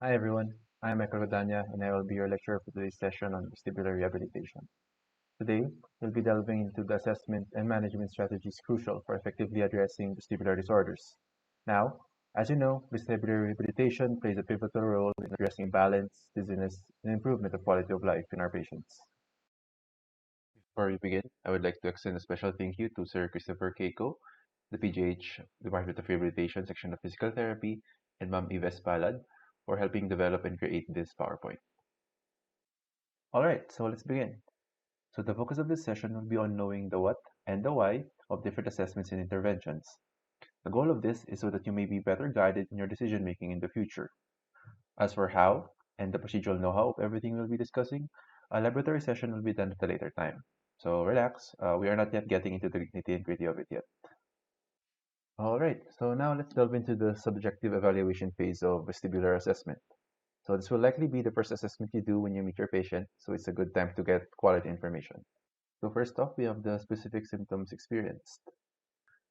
Hi everyone, I'm Michael Rodania and I will be your lecturer for today's session on vestibular rehabilitation. Today, we'll be delving into the assessment and management strategies crucial for effectively addressing vestibular disorders. Now, as you know, vestibular rehabilitation plays a pivotal role in addressing balance, dizziness, and improvement of quality of life in our patients. Before we begin, I would like to extend a special thank you to Sir Christopher Keiko, the PGH Department of Rehabilitation Section of Physical Therapy, and Ma'am Yves Palad for helping develop and create this PowerPoint. Alright, so let's begin. So the focus of this session will be on knowing the what and the why of different assessments and interventions. The goal of this is so that you may be better guided in your decision making in the future. As for how and the procedural know-how of everything we'll be discussing, a laboratory session will be done at a later time. So relax, we are not yet getting into the nitty and gritty of it yet. Alright, so now let's delve into the subjective evaluation phase of vestibular assessment. So this will likely be the first assessment you do when you meet your patient, so it's a good time to get quality information. So first off, we have the specific symptoms experienced.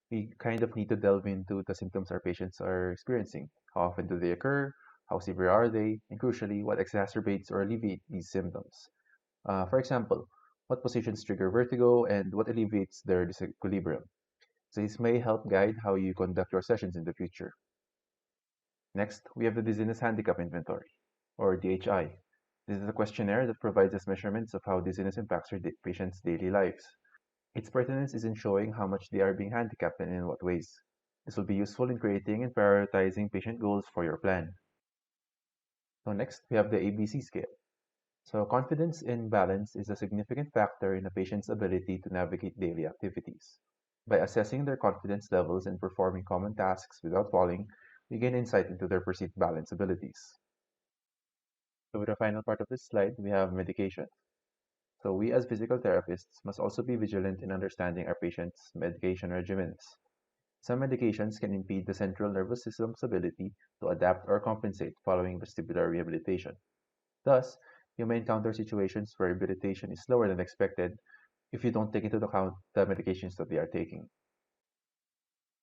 We kind of need to delve into the symptoms our patients are experiencing. How often do they occur? How severe are they? And crucially, what exacerbates or alleviates these symptoms? For example, what positions trigger vertigo and what alleviates their disequilibrium? So this may help guide how you conduct your sessions in the future. Next, we have the Dizziness Handicap Inventory, or DHI. This is a questionnaire that provides us measurements of how dizziness impacts your patients' daily lives. Its pertinence is in showing how much they are being handicapped and in what ways. This will be useful in creating and prioritizing patient goals for your plan. So next, we have the ABC scale. So confidence in balance is a significant factor in a patient's ability to navigate daily activities. By assessing their confidence levels and performing common tasks without falling, we gain insight into their perceived balance abilities. So with the final part of this slide, we have medication. So we as physical therapists must also be vigilant in understanding our patients' medication regimens. Some medications can impede the central nervous system's ability to adapt or compensate following vestibular rehabilitation. Thus, you may encounter situations where rehabilitation is slower than expected if you don't take into account the medications that they are taking.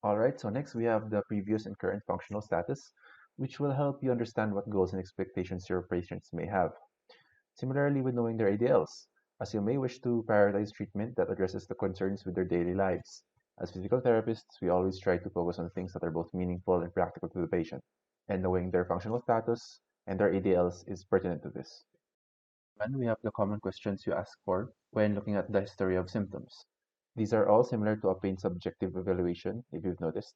Alright, so next we have the previous and current functional status, which will help you understand what goals and expectations your patients may have. Similarly with knowing their ADLs, as you may wish to prioritize treatment that addresses the concerns with their daily lives. As physical therapists, we always try to focus on things that are both meaningful and practical to the patient, and knowing their functional status and their ADLs is pertinent to this. And we have the common questions you ask for when looking at the history of symptoms. These are all similar to a pain subjective evaluation, if you've noticed.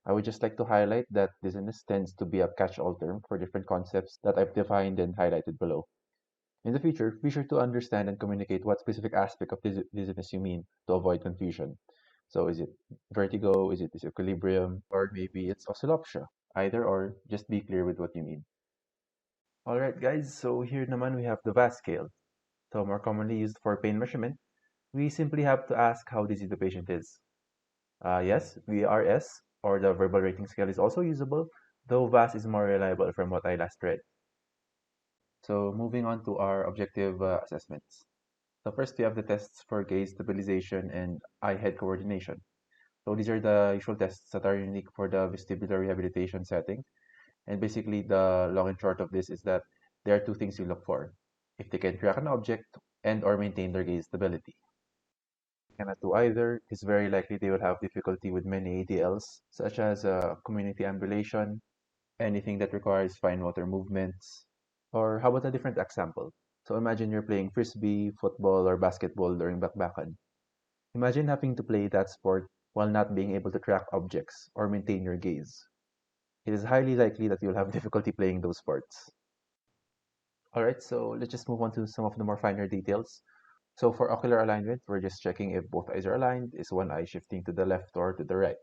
I would just like to highlight that dizziness tends to be a catch-all term for different concepts that I've defined and highlighted below. In the future, be sure to understand and communicate what specific aspect of dizziness you mean to avoid confusion. So is it vertigo, is it disequilibrium, or maybe it's oscillopsia? Either or, just be clear with what you mean. Alright guys, so here naman we have the VAS scale. So more commonly used for pain measurement, we simply have to ask how dizzy the patient is. Yes, VRS, or the verbal rating scale is also usable, though VAS is more reliable from what I last read. So moving on to our objective assessments. So first we have the tests for gaze stabilization and eye-head coordination. So these are the usual tests that are unique for the vestibular rehabilitation setting. And basically the long and short of this is that there are two things you look for. If they can track an object and or maintain their gaze stability. If they cannot do either, it's very likely they will have difficulty with many ADLs, such as community ambulation, anything that requires fine motor movements. Or how about a different example? So imagine you're playing frisbee, football, or basketball during bakbakan. Imagine having to play that sport while not being able to track objects or maintain your gaze. It is highly likely that you'll have difficulty playing those sports. Alright, so let's just move on to some of the more finer details. So for ocular alignment, we're just checking if both eyes are aligned. Is one eye shifting to the left or to the right?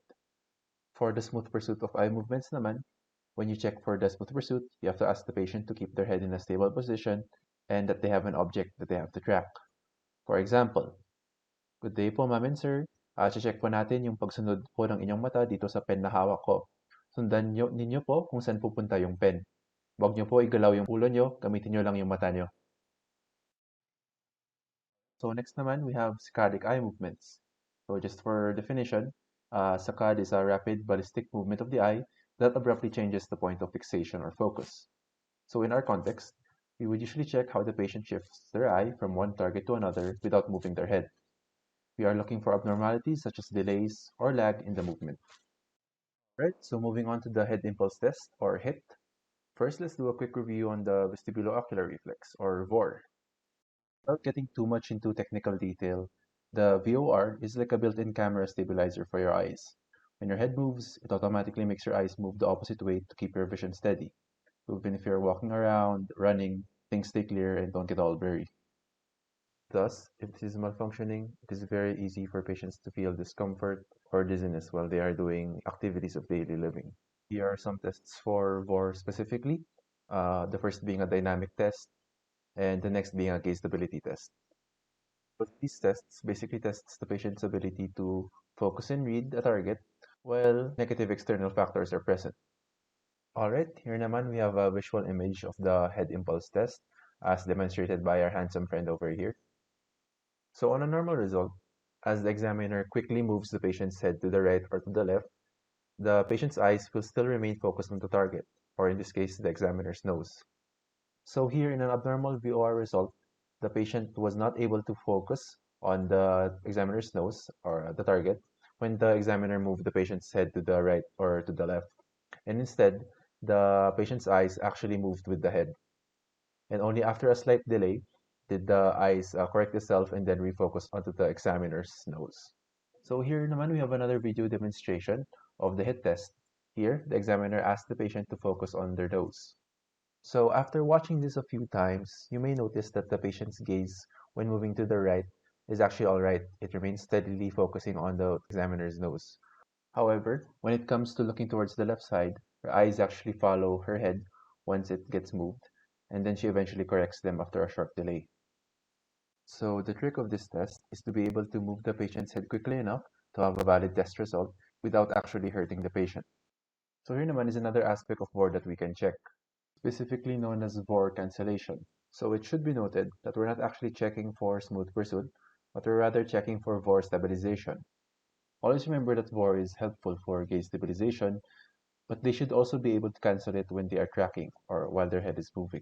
For the smooth pursuit of eye movements naman, when you check for the smooth pursuit, you have to ask the patient to keep their head in a stable position and that they have an object that they have to track. For example, good day po, ma'am and sir. Check po natin yung pagsunod po ng inyong mata dito sa pen na hawak ko. Sundan ninyo po kung saan pupunta yung pen. Huwag nyo po igalaw yung ulo nyo, gamitin nyo lang yung mata nyo. So next naman, we have saccadic eye movements. So just for definition, saccade is a rapid ballistic movement of the eye that abruptly changes the point of fixation or focus. So in our context, we would usually check how the patient shifts their eye from one target to another without moving their head. We are looking for abnormalities such as delays or lag in the movement. Right, so moving on to the head impulse test or HIT. First, let's do a quick review on the vestibulo-ocular reflex or VOR. Without getting too much into technical detail, the VOR is like a built-in camera stabilizer for your eyes. When your head moves, it automatically makes your eyes move the opposite way to keep your vision steady. So even if you're walking around, running, things stay clear and don't get all blurry. Thus, if this is malfunctioning, it is very easy for patients to feel discomfort or dizziness while they are doing activities of daily living. Here are some tests for VOR specifically. The first being a dynamic test, and the next being a gaze stability test. Both these tests basically tests the patient's ability to focus and read a target while negative external factors are present. Alright, here naman we have a visual image of the head impulse test as demonstrated by our handsome friend over here. So on a normal result, as the examiner quickly moves the patient's head to the right or to the left, the patient's eyes will still remain focused on the target, or in this case, the examiner's nose. So here in an abnormal VOR result, the patient was not able to focus on the examiner's nose or the target when the examiner moved the patient's head to the right or to the left. And instead, the patient's eyes actually moved with the head. And only after a slight delay did the eyes correct itself and then refocus onto the examiner's nose. So here naman we have another video demonstration of the hit test. Here, the examiner asked the patient to focus on their nose. So after watching this a few times, you may notice that the patient's gaze when moving to the right is actually alright. It remains steadily focusing on the examiner's nose. However, when it comes to looking towards the left side, her eyes actually follow her head once it gets moved, and then she eventually corrects them after a short delay. So the trick of this test is to be able to move the patient's head quickly enough to have a valid test result without actually hurting the patient. So here naman is another aspect of VOR that we can check, specifically known as VOR cancellation. So it should be noted that we're not actually checking for smooth pursuit, but we're rather checking for VOR stabilization. Always remember that VOR is helpful for gaze stabilization, but they should also be able to cancel it when they are tracking or while their head is moving.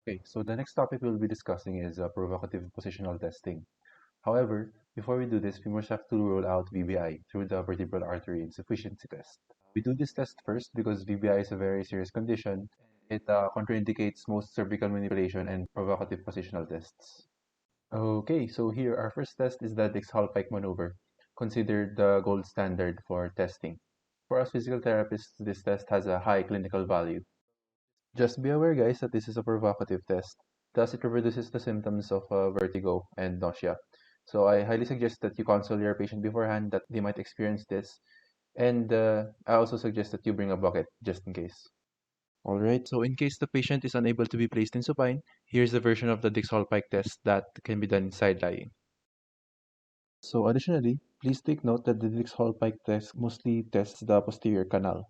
Okay, so the next topic we'll be discussing is provocative positional testing. However, before we do this, we must have to rule out VBI through the vertebral artery insufficiency test. We do this test first because VBI is a very serious condition. It contraindicates most cervical manipulation and provocative positional tests. Okay, so here our first test is the Dix-Hallpike maneuver, considered the gold standard for testing. For us physical therapists, this test has a high clinical value. Just be aware, guys, that this is a provocative test. Thus, it reduces the symptoms of vertigo and nausea. So I highly suggest that you consult your patient beforehand that they might experience this. And I also suggest that you bring a bucket just in case. Alright, so in case the patient is unable to be placed in supine, here's the version of the Dix-Hallpike test that can be done in side lying. So additionally, please take note that the Dix-Hallpike test mostly tests the posterior canal.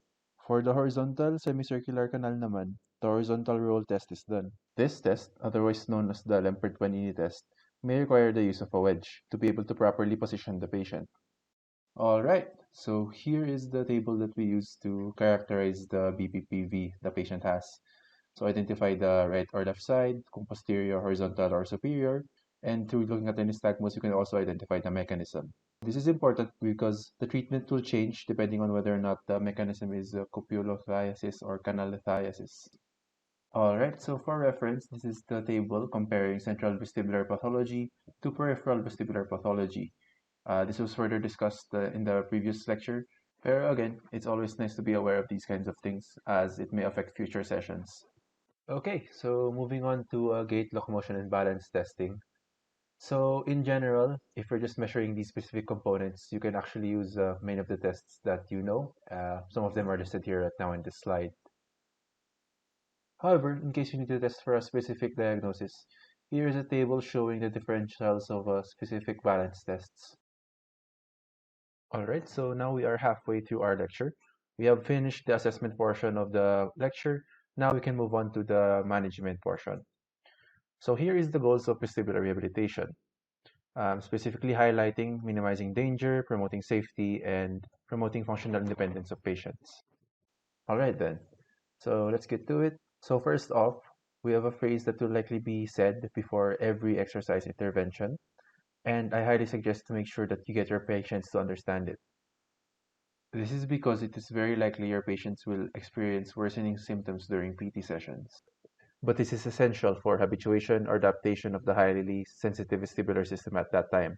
For the horizontal semicircular canal naman, the horizontal roll test is done. This test, otherwise known as the Lempert-Guanini test, may require the use of a wedge to be able to properly position the patient. Alright, so here is the table that we use to characterize the BPPV the patient has. So identify the right or left side, kung posterior, horizontal, or superior, and through looking at the nystagmus, you can also identify the mechanism. This is important because the treatment will change depending on whether or not the mechanism is cupulolithiasis or canalithiasis. Alright, so for reference, this is the table comparing central vestibular pathology to peripheral vestibular pathology. This was further discussed in the previous lecture. But again, it's always nice to be aware of these kinds of things as it may affect future sessions. Okay, so moving on to gait locomotion and balance testing. So in general, if you're just measuring these specific components, you can actually use many of the tests that you know. Some of them are listed here right now in this slide. However, in case you need to test for a specific diagnosis, here is a table showing the differentials of specific balance tests. Alright, so now we are halfway through our lecture. We have finished the assessment portion of the lecture. Now we can move on to the management portion. So here is the goals of vestibular rehabilitation, specifically highlighting minimizing danger, promoting safety, and promoting functional independence of patients. Alright then, so let's get to it. So first off, we have a phrase that will likely be said before every exercise intervention, and I highly suggest to make sure that you get your patients to understand it. This is because it is very likely your patients will experience worsening symptoms during PT sessions. But this is essential for habituation or adaptation of the highly sensitive vestibular system at that time.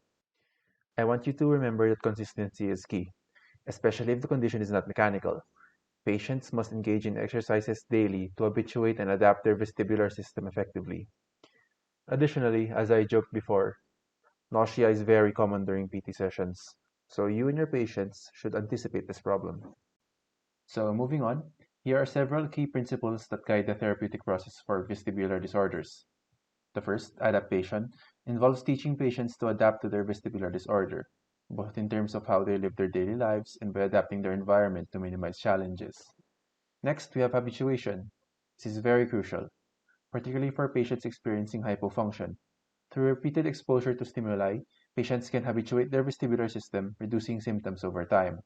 I want you to remember that consistency is key, especially if the condition is not mechanical. Patients must engage in exercises daily to habituate and adapt their vestibular system effectively. Additionally, as I joked before, nausea is very common during PT sessions, so you and your patients should anticipate this problem. So moving on, here are several key principles that guide the therapeutic process for vestibular disorders. The first, adaptation, involves teaching patients to adapt to their vestibular disorder, both in terms of how they live their daily lives and by adapting their environment to minimize challenges. Next, we have habituation. This is very crucial, particularly for patients experiencing hypofunction. Through repeated exposure to stimuli, patients can habituate their vestibular system, reducing symptoms over time.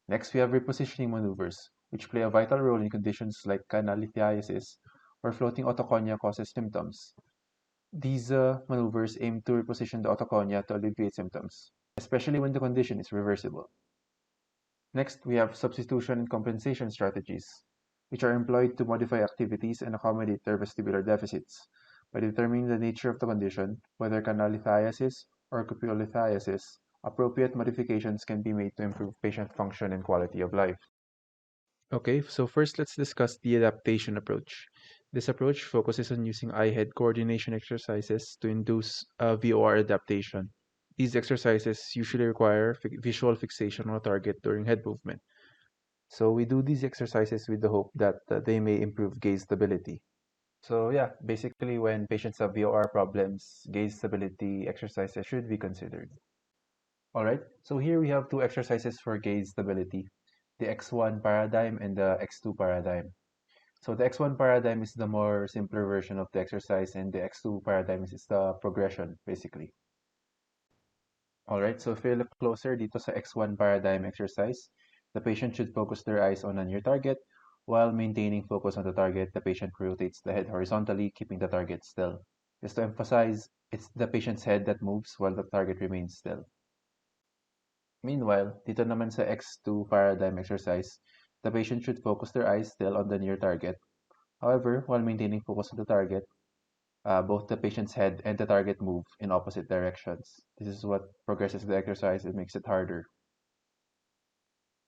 Next, we have repositioning maneuvers, which play a vital role in conditions like canalithiasis, where floating otoconia causes symptoms. These maneuvers aim to reposition the otoconia to alleviate symptoms, especially when the condition is reversible. Next, we have substitution and compensation strategies, which are employed to modify activities and accommodate their vestibular deficits. By determining the nature of the condition, whether canalithiasis or cupulolithiasis, appropriate modifications can be made to improve patient function and quality of life. Okay, so first let's discuss the adaptation approach. This approach focuses on using eye-head coordination exercises to induce VOR adaptation. These exercises usually require visual fixation on a target during head movement. So we do these exercises with the hope that they may improve gaze stability. So yeah, basically when patients have VOR problems, gaze stability exercises should be considered. Alright, so here we have two exercises for gaze stability, the X1 paradigm and the X2 paradigm. So the X1 paradigm is the more simpler version of the exercise and the X2 paradigm is the progression, basically. Alright, so if you look closer dito sa X1 paradigm exercise, the patient should focus their eyes on a near target. While maintaining focus on the target, the patient rotates the head horizontally, keeping the target still. Just to emphasize, it's the patient's head that moves while the target remains still. Meanwhile, dito naman sa X2 paradigm exercise, the patient should focus their eyes still on the near target. However, while maintaining focus on the target, both the patient's head and the target move in opposite directions. This is what progresses the exercise and makes it harder.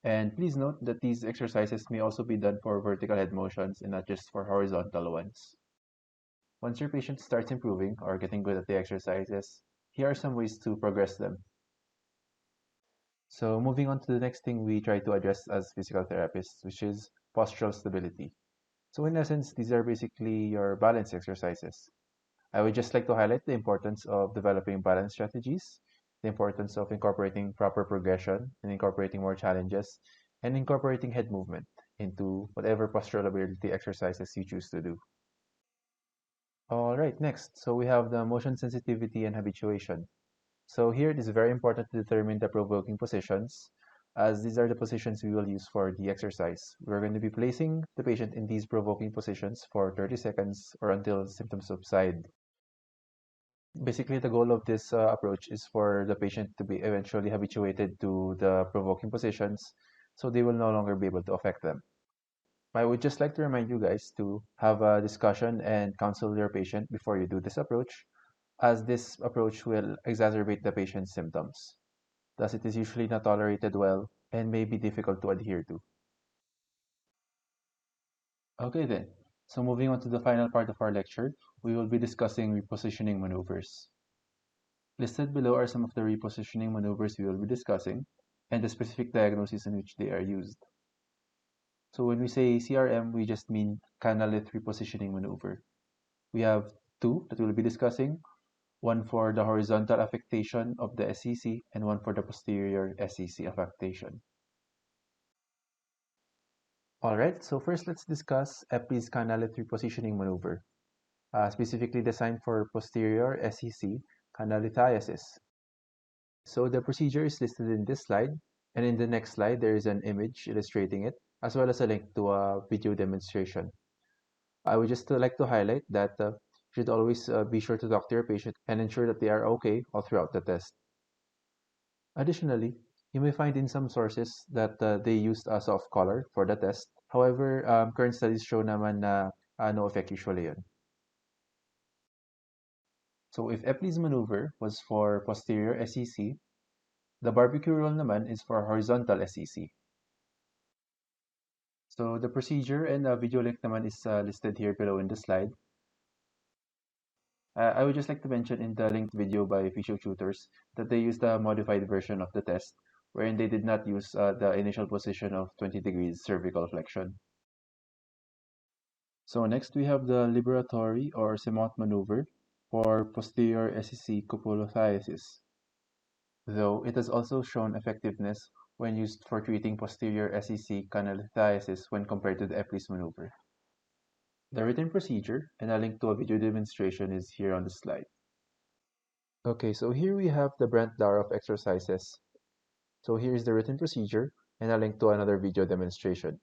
And please note that these exercises may also be done for vertical head motions and not just for horizontal ones. Once your patient starts improving or getting good at the exercises, here are some ways to progress them. So moving on to the next thing we try to address as physical therapists, which is postural stability. So in essence, these are basically your balance exercises. I would just like to highlight the importance of developing balance strategies, the importance of incorporating proper progression and incorporating more challenges, and incorporating head movement into whatever postural ability exercises you choose to do. All right, next. So we have the motion sensitivity and habituation. So here it is very important to determine the provoking positions, as these are the positions we will use for the exercise. We're going to be placing the patient in these provoking positions for 30 seconds or until symptoms subside. Basically, the goal of this approach is for the patient to be eventually habituated to the provoking positions, so they will no longer be able to affect them. I would just like to remind you guys to have a discussion and counsel your patient before you do this approach, as this approach will exacerbate the patient's symptoms. Thus, it is usually not tolerated well and may be difficult to adhere to. Okay then, so moving on to the final part of our lecture, we will be discussing repositioning maneuvers. Listed below are some of the repositioning maneuvers we will be discussing and the specific diagnoses in which they are used. So when we say CRM, we just mean canalith repositioning maneuver. We have two that we'll be discussing, one for the horizontal affectation of the SCC and one for the posterior SCC affectation. Alright, so first let's discuss Epley's canalith repositioning maneuver, specifically designed for posterior SCC canalithiasis. So the procedure is listed in this slide, and in the next slide there is an image illustrating it, as well as a link to a video demonstration. I would just like to highlight that you should always be sure to talk to your patient and ensure that they are okay all throughout the test. Additionally, you may find in some sources that they used a soft collar for the test. However, current studies show naman na no effect usually yun. So if Epley's maneuver was for posterior SEC, the barbecue roll naman is for horizontal SEC. So the procedure and video link naman is listed here below in the slide. I would just like to mention in the linked video by Physio Tutors that they used a modified version of the test, wherein they did not use the initial position of 20 degrees cervical flexion. So next we have the liberatory or Semont maneuver for posterior SEC cupulothiasis, though it has also shown effectiveness when used for treating posterior SEC canalithiasis when compared to the Epley's maneuver. The written procedure and a link to a video demonstration is here on the slide. Okay, so here we have the Brent-Daroff exercises. So here's the written procedure and a link to another video demonstration.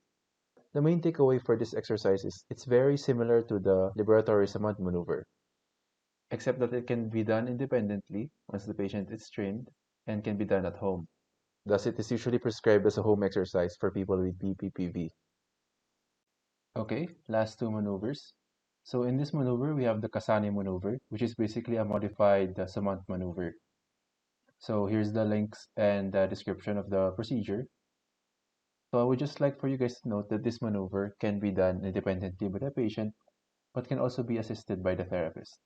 The main takeaway for this exercise is it's very similar to the liberatory Samant maneuver, except that it can be done independently once the patient is trained and can be done at home. Thus, it is usually prescribed as a home exercise for people with BPPV. Okay, last two maneuvers. So in this maneuver, we have the Kasane maneuver, which is basically a modified Samant maneuver. So here's the links and the description of the procedure. So I would just like for you guys to note that this maneuver can be done independently by the patient, but can also be assisted by the therapist.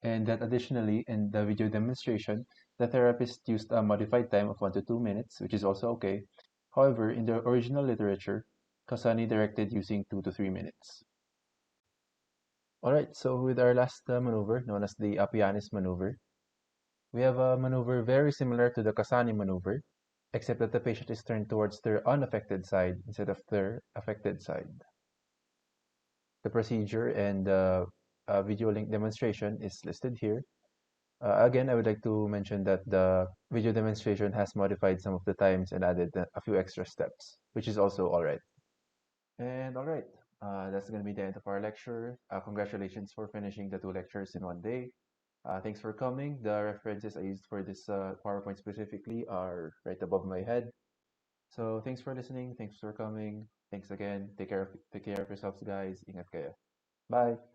And that additionally, in the video demonstration, the therapist used a modified time of 1 to 2 minutes, which is also okay. However, in the original literature, Kasani directed using 2 to 3 minutes. Alright, so with our last maneuver, known as the Apianis maneuver, we have a maneuver very similar to the Kasani maneuver, except that the patient is turned towards their unaffected side instead of their affected side. The procedure and video link demonstration is listed here. Again, I would like to mention that the video demonstration has modified some of the times and added a few extra steps, which is also alright. And alright, that's going to be the end of our lecture. Congratulations for finishing the 2 lectures in 1 day. Thanks for coming. The references I used for this PowerPoint specifically are right above my head. So thanks for listening. Thanks for coming. Thanks again. Take care of yourselves, guys. Ingat kayo. Bye.